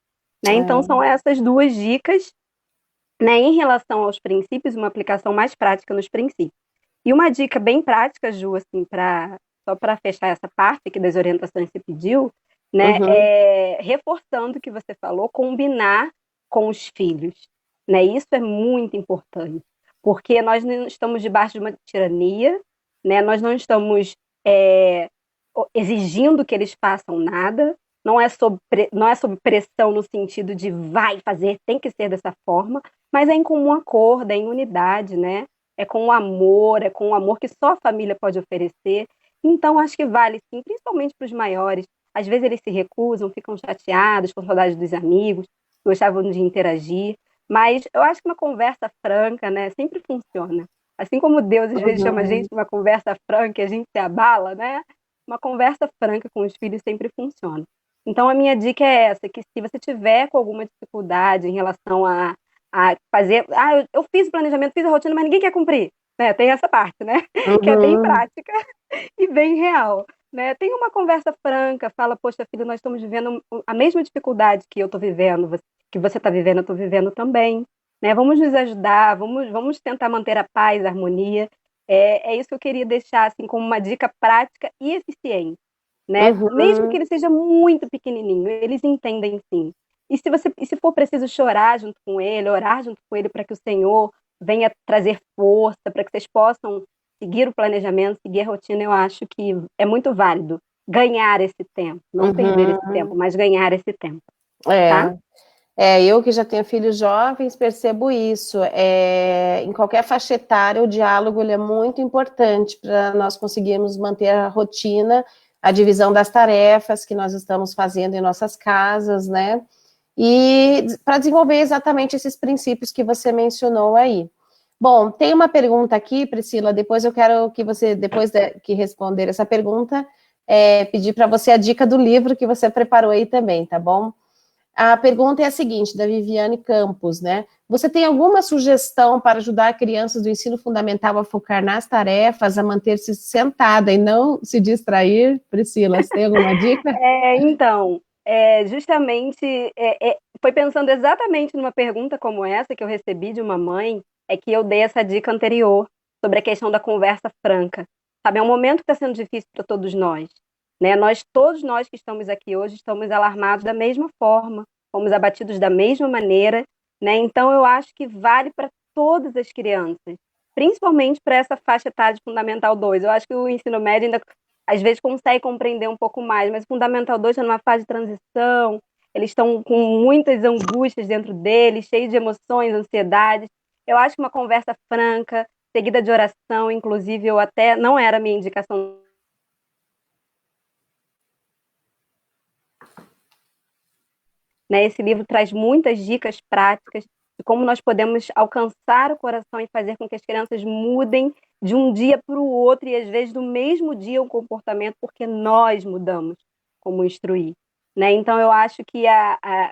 Né? Então, são essas duas dicas, né, em relação aos princípios, uma aplicação mais prática nos princípios. E uma dica bem prática, Ju, assim, só para fechar essa parte aqui das orientações que você pediu, né, reforçando o que você falou, combinar com os filhos. Né? Isso é muito importante, porque nós não estamos debaixo de uma tirania, né? Nós não estamos exigindo que eles façam nada, não é sob pressão no sentido de vai fazer, tem que ser dessa forma, mas é em comum acordo, é em unidade, né? É com o amor que só a família pode oferecer. Então, acho que vale sim, principalmente para os maiores. Às vezes eles se recusam, ficam chateados, com saudade dos amigos, gostavam de interagir, mas eu acho que uma conversa franca, né, sempre funciona. Assim como Deus às vezes chama a gente para uma conversa franca e a gente se abala, né? Uma conversa franca com os filhos sempre funciona. Então, a minha dica é essa, que se você tiver com alguma dificuldade em relação a fazer... eu fiz o planejamento, fiz a rotina, mas ninguém quer cumprir. Né? Tem essa parte, né? Que é bem prática e bem real. Né? Tem uma conversa franca, fala, poxa, filho, nós estamos vivendo a mesma dificuldade que eu estou vivendo, que você está vivendo, eu estou vivendo também. Né? Vamos nos ajudar, vamos tentar manter a paz, a harmonia. É isso que eu queria deixar assim, como uma dica prática e eficiente. Né? Mesmo que ele seja muito pequenininho, eles entendem sim. E se for preciso chorar junto com ele, orar junto com ele para que o Senhor venha trazer força, para que vocês possam seguir o planejamento, seguir a rotina, eu acho que é muito válido ganhar esse tempo, não perder esse tempo, mas ganhar esse tempo. Tá? Eu que já tenho filhos jovens percebo isso. Em qualquer faixa etária, o diálogo ele é muito importante para nós conseguirmos manter a rotina, a divisão das tarefas que nós estamos fazendo em nossas casas, né? E para desenvolver exatamente esses princípios que você mencionou aí. Bom, tem uma pergunta aqui, Priscila, depois eu quero que você, depois que responder essa pergunta, pedir para você a dica do livro que você preparou aí também, tá bom? A pergunta é a seguinte, da Viviane Campos, né? Você tem alguma sugestão para ajudar crianças do ensino fundamental a focar nas tarefas, a manter-se sentada e não se distrair? Priscila, você tem alguma dica? Então, justamente, foi pensando exatamente numa pergunta como essa que eu recebi de uma mãe, é que eu dei essa dica anterior sobre a questão da conversa franca. Sabe, é um momento que está sendo difícil para todos nós. né? Todos nós que estamos aqui hoje, estamos alarmados da mesma forma, fomos abatidos da mesma maneira, né? Então, eu acho que vale para todas as crianças, principalmente para essa faixa etária de Fundamental 2. Eu acho que o ensino médio ainda, às vezes, consegue compreender um pouco mais, mas o Fundamental 2 está numa fase de transição, eles estão com muitas angústias dentro deles, cheios de emoções, ansiedades. Eu acho que uma conversa franca, seguida de oração, inclusive, eu até, não era a minha indicação, né? Esse livro traz muitas dicas práticas de como nós podemos alcançar o coração e fazer com que as crianças mudem de um dia para o outro e, às vezes, no mesmo dia o comportamento, porque nós mudamos como instruir, né? Então, eu acho que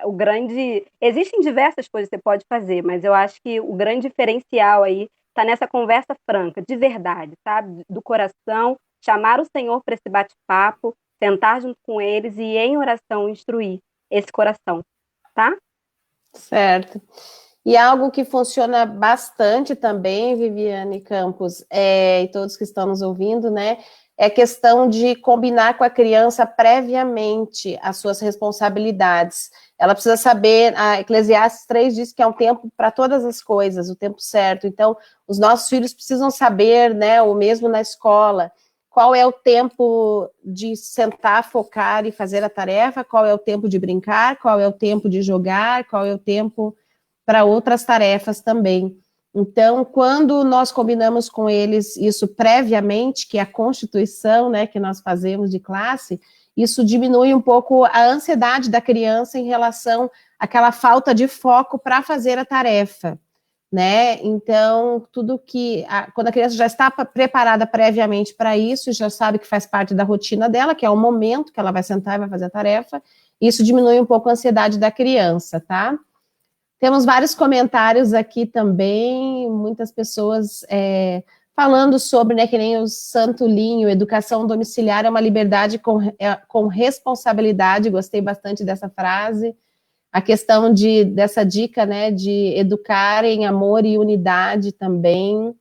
o grande... Existem diversas coisas que você pode fazer, mas eu acho que o grande diferencial aí está nessa conversa franca, de verdade, sabe? Do coração, chamar o Senhor para esse bate-papo, sentar junto com eles e, em oração, instruir esse coração, tá? Certo. E algo que funciona bastante também, Viviane Campos, e todos que estão nos ouvindo, né, é a questão de combinar com a criança previamente as suas responsabilidades. Ela precisa saber, a Eclesiastes 3 diz que é um tempo para todas as coisas, o tempo certo. Então, os nossos filhos precisam saber, né, o mesmo na escola, qual é o tempo de sentar, focar e fazer a tarefa, qual é o tempo de brincar, qual é o tempo de jogar, qual é o tempo para outras tarefas também. Então, quando nós combinamos com eles isso previamente, que é a constituição, né, que nós fazemos de classe, isso diminui um pouco a ansiedade da criança em relação àquela falta de foco para fazer a tarefa, né? Então, quando a criança já está preparada previamente para isso, já sabe que faz parte da rotina dela, que é o momento que ela vai sentar e vai fazer a tarefa, isso diminui um pouco a ansiedade da criança, tá? Temos vários comentários aqui também, muitas pessoas falando sobre, né, que nem o Santo Linho, educação domiciliar é uma liberdade com responsabilidade, gostei bastante dessa frase. A questão dessa dica, né, de educar em amor e unidade também.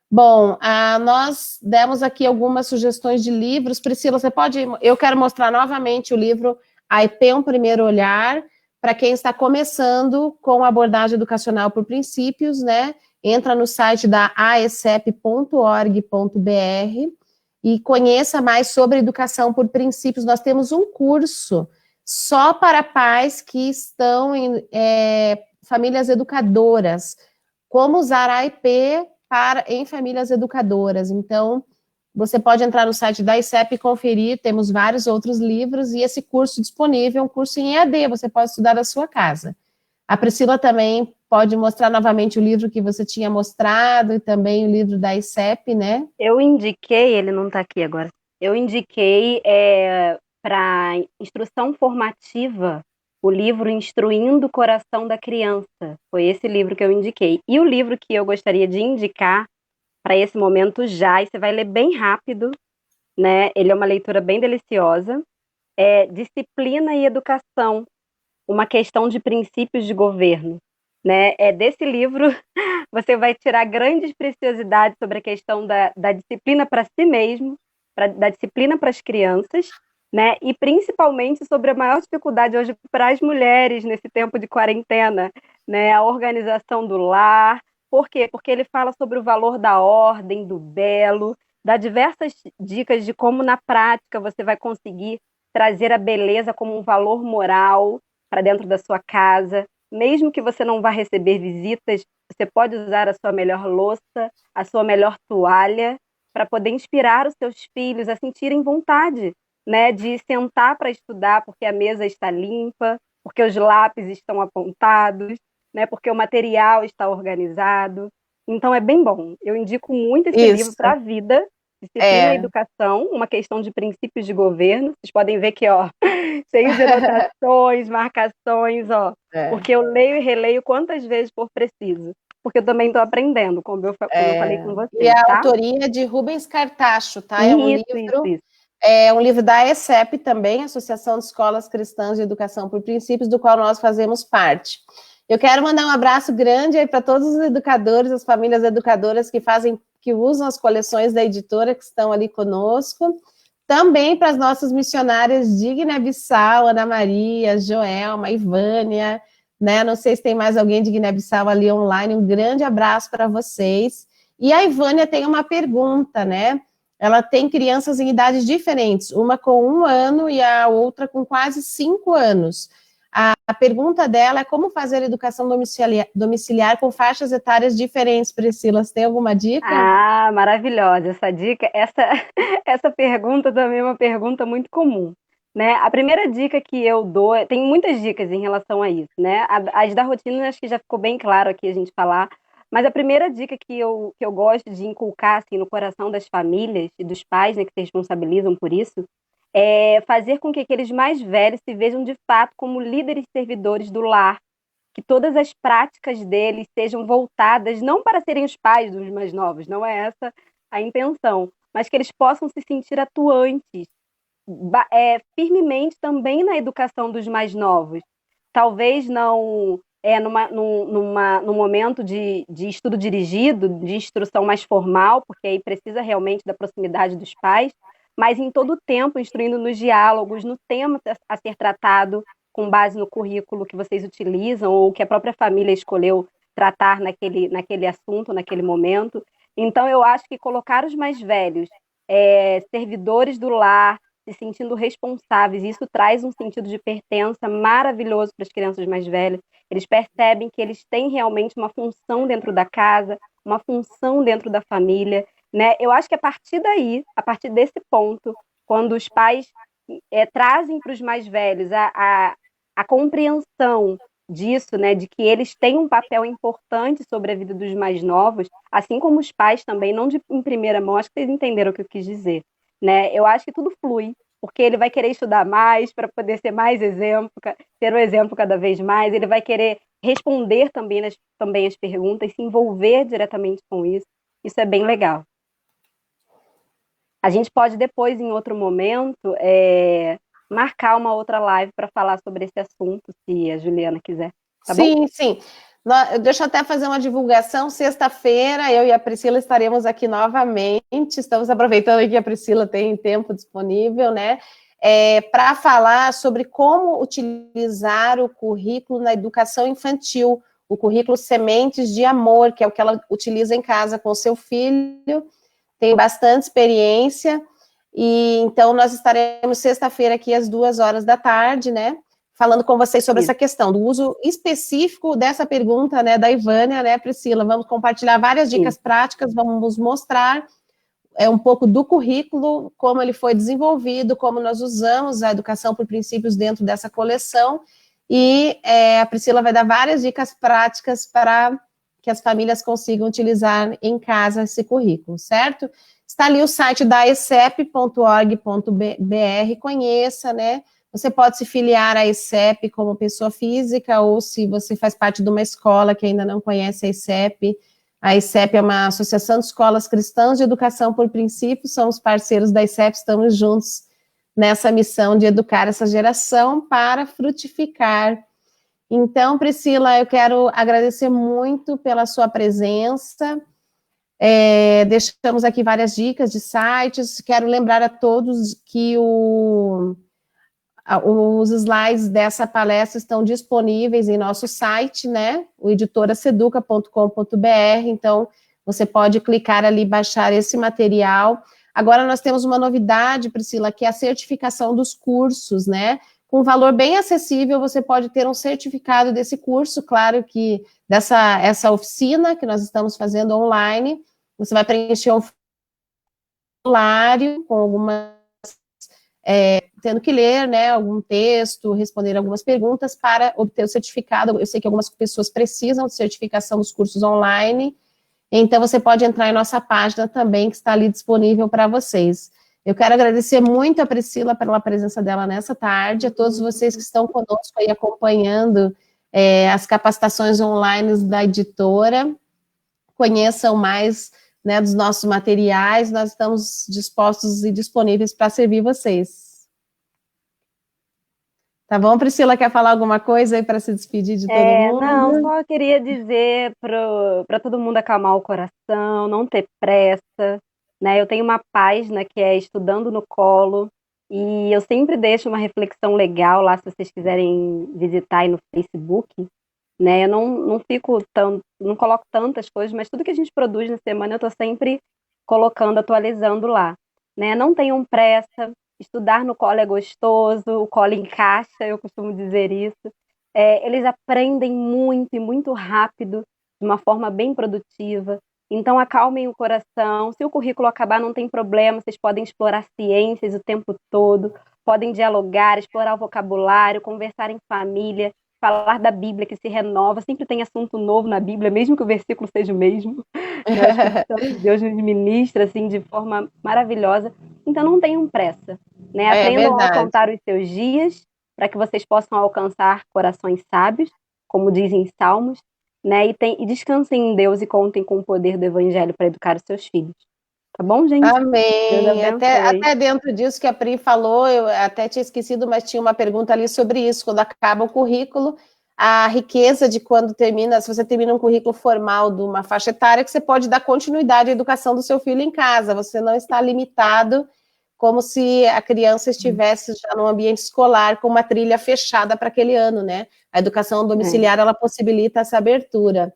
Bom, nós demos aqui algumas sugestões de livros. Priscila, eu quero mostrar novamente o livro AIP, Um Primeiro Olhar, para quem está começando com a abordagem educacional por princípios, né? Entra no site da aecep.org.br e conheça mais sobre educação por princípios. Nós temos um curso só para pais que estão em famílias educadoras, como usar a IP em famílias educadoras. Então, você pode entrar no site da ICEP e conferir, temos vários outros livros, e esse curso disponível é um curso em EAD, você pode estudar da sua casa. A Priscila também pode mostrar novamente o livro que você tinha mostrado, e também o livro da ICEP, né? Eu indiquei, ele não está aqui agora, eu indiquei para instrução formativa o livro Instruindo o Coração da Criança. Foi esse livro que eu indiquei. E o livro que eu gostaria de indicar para esse momento já, e você vai ler bem rápido, né? Ele é uma leitura bem deliciosa, é Disciplina e Educação, uma questão de princípios de governo, né? Desse livro você vai tirar grandes preciosidades sobre a questão da disciplina para si mesmo, da disciplina para as crianças, né? E principalmente sobre a maior dificuldade hoje para as mulheres nesse tempo de quarentena, né? A organização do lar. Por quê? Porque ele fala sobre o valor da ordem, do belo, dá diversas dicas de como na prática você vai conseguir trazer a beleza como um valor moral para dentro da sua casa. Mesmo que você não vá receber visitas, você pode usar a sua melhor louça, a sua melhor toalha, para poder inspirar os seus filhos a sentirem vontade, né, de sentar para estudar porque a mesa está limpa, porque os lápis estão apontados, né, porque o material está organizado. Então é bem bom. Eu indico muito esse livro para a vida. Disciplina e Educação, uma questão de princípios de governo. Vocês podem ver que, ó, cheio de anotações, marcações, ó, porque eu leio e releio quantas vezes for preciso, porque eu também estou aprendendo, como eu falei com vocês. E a tá? autoria de Rubens Cartacho, tá? Isso. É um livro da ESEP também, Associação de Escolas Cristãs de Educação por Princípios, do qual nós fazemos parte. Eu quero mandar um abraço grande aí para todos os educadores, as famílias educadoras que usam as coleções da editora, que estão ali conosco. Também para as nossas missionárias de Guiné-Bissau, Ana Maria, Joelma, Ivânia, né? Não sei se tem mais alguém de Guiné-Bissau ali online. Um grande abraço para vocês. E a Ivânia tem uma pergunta, né? Ela tem crianças em idades diferentes, uma com 1 ano e a outra com quase 5 anos. A pergunta dela é como fazer educação domiciliar com faixas etárias diferentes, Priscila. Você tem alguma dica? Ah, maravilhosa essa dica. Essa pergunta também é uma pergunta muito comum, né? A primeira dica que eu dou, tem muitas dicas em relação a isso, né? As da rotina, acho que já ficou bem claro aqui a gente falar, mas a primeira dica que eu gosto de inculcar assim, no coração das famílias e dos pais, né, que se responsabilizam por isso, é fazer com que aqueles mais velhos se vejam de fato como líderes servidores do lar, que todas as práticas deles sejam voltadas não para serem os pais dos mais novos, não é essa a intenção, mas que eles possam se sentir atuantes, firmemente também na educação dos mais novos. Talvez não num momento de estudo dirigido, de instrução mais formal, porque aí precisa realmente da proximidade dos pais, mas em todo o tempo instruindo nos diálogos, no tema a ser tratado, com base no currículo que vocês utilizam ou que a própria família escolheu tratar naquele assunto, naquele momento. Então, eu acho que colocar os mais velhos, servidores do lar, se sentindo responsáveis, isso traz um sentido de pertença maravilhoso para as crianças mais velhas. Eles percebem que eles têm realmente uma função dentro da casa, uma função dentro da família, né? Eu acho que a partir daí, a partir desse ponto, quando os pais trazem para os mais velhos a compreensão disso, né, de que eles têm um papel importante sobre a vida dos mais novos, assim como os pais também, não em primeira mão, acho que vocês entenderam o que eu quis dizer, né? Eu acho que tudo flui, porque ele vai querer estudar mais para poder ser mais exemplo, ter o exemplo cada vez mais, ele vai querer responder também as perguntas, se envolver diretamente com isso. Isso é bem legal. A gente pode depois, em outro momento, marcar uma outra live para falar sobre esse assunto, se a Juliana quiser. Tá sim, bom? sim. Deixa eu até fazer uma divulgação. Sexta-feira, eu e a Priscila estaremos aqui novamente. Estamos aproveitando que a Priscila tem tempo disponível, né? Para falar sobre como utilizar o currículo na educação infantil, o currículo Sementes de Amor, que é o que ela utiliza em casa com seu filho. Tem bastante experiência. E então nós estaremos sexta-feira aqui às 14h, né? Falando com vocês sobre essa questão do uso específico dessa pergunta, né, da Ivânia, né, Priscila? Vamos compartilhar várias dicas práticas, vamos mostrar um pouco do currículo, como ele foi desenvolvido, como nós usamos a educação por princípios dentro dessa coleção, e a Priscila vai dar várias dicas práticas para que as famílias consigam utilizar em casa esse currículo, certo? Está ali o site da ecep.org.br, conheça, né? Você pode se filiar à ECEP como pessoa física, ou se você faz parte de uma escola que ainda não conhece a ECEP é uma associação de escolas cristãs de educação por princípios, somos parceiros da ECEP, estamos juntos nessa missão de educar essa geração para frutificar. Então, Priscila, eu quero agradecer muito pela sua presença. Deixamos aqui várias dicas de sites, quero lembrar a todos que os slides dessa palestra estão disponíveis em nosso site, né, o editoraseduca.com.br, então você pode clicar ali e baixar esse material. Agora nós temos uma novidade, Priscila, que é a certificação dos cursos, né, com um valor bem acessível, você pode ter um certificado desse curso, claro que essa oficina que nós estamos fazendo online, você vai preencher um formulário com algumas tendo que ler, né, algum texto, responder algumas perguntas para obter o certificado. Eu sei que algumas pessoas precisam de certificação dos cursos online, então você pode entrar em nossa página também, que está ali disponível para vocês. Eu quero agradecer muito a Priscila pela presença dela nessa tarde, a todos vocês que estão conosco aí acompanhando as capacitações online da editora, conheçam mais, né, dos nossos materiais, nós estamos dispostos e disponíveis para servir vocês. Tá bom, Priscila, quer falar alguma coisa aí para se despedir de todo mundo? Não, só queria dizer para todo mundo acalmar o coração, não ter pressa, né? Eu tenho uma página que é Estudando no Colo, e eu sempre deixo uma reflexão legal lá, se vocês quiserem visitar aí no Facebook, né? Eu não fico tão, não coloco tantas coisas, mas tudo que a gente produz na semana eu estou sempre colocando, atualizando lá, né? Não tenham pressa, estudar no colo é gostoso, o colo encaixa, eu costumo dizer isso. Eles aprendem muito e muito rápido, de uma forma bem produtiva. Então, acalmem o coração. Se o currículo acabar, não tem problema, vocês podem explorar ciências o tempo todo, podem dialogar, explorar o vocabulário, conversar em família, falar da Bíblia que se renova, sempre tem assunto novo na Bíblia, mesmo que o versículo seja o mesmo. Né? O Espírito Santo de Deus nos ministra assim, de forma maravilhosa. Então, não tenham pressa. Né? É Aprendam a verdade. contar os seus dias, para que vocês possam alcançar corações sábios, como dizem Salmos, né? E descansem em Deus e contem com o poder do Evangelho para educar os seus filhos. Tá bom, gente? Deus Amém. abençoe. Até dentro disso que a Pri falou, eu até tinha esquecido, mas tinha uma pergunta ali sobre isso. Quando acaba o currículo, a riqueza de quando termina, se você termina um currículo formal de uma faixa etária, que você pode dar continuidade à educação do seu filho em casa. Você não está limitado como se a criança estivesse já no ambiente escolar com uma trilha fechada para aquele ano, né? A educação domiciliar, ela possibilita essa abertura.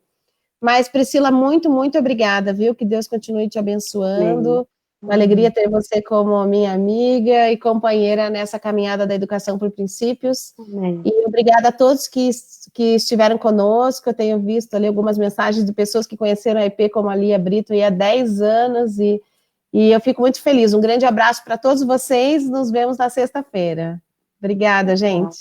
Mas, Priscila, muito, muito obrigada, viu? Que Deus continue te Amém. abençoando. Uma alegria ter você como minha amiga e companheira nessa caminhada da educação por princípios. Amém. E obrigada a todos que estiveram conosco. Eu tenho visto ali algumas mensagens de pessoas que conheceram a EP como a Lia Brito há 10 anos e eu fico muito feliz. Um grande abraço para todos vocês. Nos vemos na sexta-feira. Obrigada, gente.